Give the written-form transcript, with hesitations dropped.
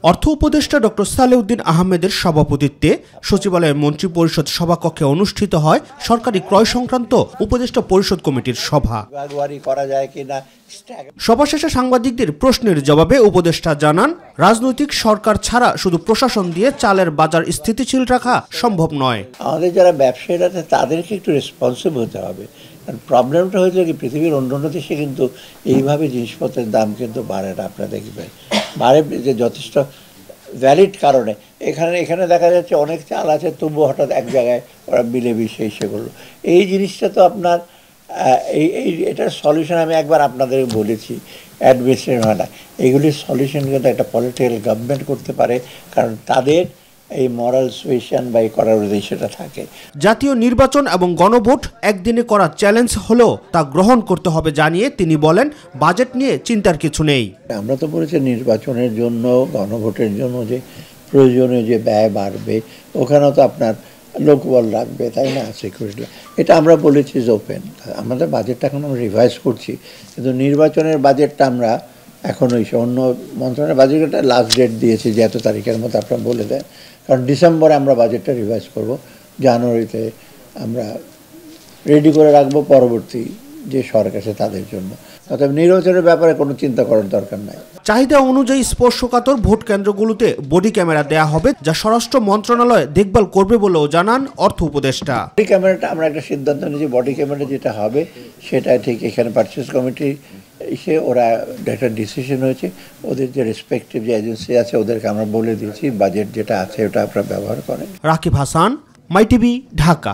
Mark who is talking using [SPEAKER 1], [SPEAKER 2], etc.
[SPEAKER 1] অর্থ উপদেষ্টা ডক্টর সালেউদ্দিন আহমেদের সভাপতিত্বে সচিবালয়ের মন্ত্রিপরিষদ সভাকক্ষে অনুষ্ঠিত হয় সরকারি ক্রয় সংক্রান্ত উপদেষ্টা পরিষদ কমিটির সভা। সভা শেষে সাংবাদিকদের প্রশ্নের জবাবে উপদেষ্টা জানান, রাজনৈতিক সরকার ছাড়া শুধু প্রশাসন দিয়ে চালের বাজার স্থিতিশীল রাখা সম্ভব নয়।
[SPEAKER 2] আমাদের যারা ব্যবসায়ীরা তাদেরকে একটু রেসপন্সিবল হতে হবে। প্রবলেমটা হয়েছে কি, পৃথিবীর অন্য দেশে কিন্তু এইভাবে জিনিসপত্রের দাম কিন্তু বাড়ে না। আপনারা দেখবেন বাড়ে যে যথেষ্ট ভ্যালিড কারণে। এখানে দেখা যাচ্ছে অনেক চাল আছে, তবু হঠাৎ এক জায়গায় ওরা মিলে মিশে এসে করলো। এই জিনিসটা তো আপনার এটার সলিউশন আমি একবার আপনাদের বলেছি, অ্যাডমিনিস্ট্রেশন হয় না, এগুলির সলিউশন কিন্তু একটা পলিটিক্যাল গভর্নমেন্ট করতে পারে, কারণ তাদের এই মরাল সুয়েশন বা করার উদ্দেশ্যটা থাকে।
[SPEAKER 1] জাতীয় নির্বাচন এবং গণভোট একদিনে করা চ্যালেঞ্জ হলেও তা গ্রহণ করতে হবে জানিয়ে তিনি বলেন, বাজেট নিয়ে চিন্তার কিছু নেই।
[SPEAKER 2] আমরা তো বলেছি নির্বাচনের জন্য, গণভোটের জন্য যে প্রয়োজনীয় যে ব্যয় বাড়বে, ওখানেও তো আপনার লোকবল লাগবে, তাই না, সিকিউরিটি। এটা আমরা বলেছি যে ওপেন। আমাদের বাজেটটা এখন আমরা রিভাইজ করছি, কিন্তু নির্বাচনের বাজেটটা আমরা এখন ওই অন্য মন্ত্রণালয়ের বাজেটটা লাস্ট ডেট দিয়েছি যে এত তারিখের মধ্যে আপনারা বলে দেন, কারণ ডিসেম্বরে আমরা বাজেটটা রিভাইজ করব, জানুয়ারিতে আমরা রেডি করে রাখবো পরবর্তী যে সরকার আছে তাদের জন্য। অর্থাৎ নির্বাচনের ব্যাপারে কোনো চিন্তা করার দরকার নাই।
[SPEAKER 1] চাহিদা অনুযায়ী স্পর্শকাতর ভোট কেন্দ্রগুলোতে বডি ক্যামেরা দেয়া হবে, যা স্বরাষ্ট্র মন্ত্রণালয় দেখভাল করবে বলেও জানান অর্থ উপদেষ্টা।
[SPEAKER 2] বডি ক্যামেরাটা আমরা একটা সিদ্ধান্ত নিয়েছি, বডি ক্যামেরা যেটা হবে সেটা ঠিক এখানে পারচেজ কমিটি এসে ওরা একটা ডিসিশন হয়েছে, ওদের যে রেসপেক্টিভ যে এজেন্সি আছে ওদেরকে আমরা বলে দিয়েছি বাজেট যেটা আছে ওটা আপনারা ব্যবহার করেন।
[SPEAKER 1] রাকিব হাসান, মাই টিভি, ঢাকা।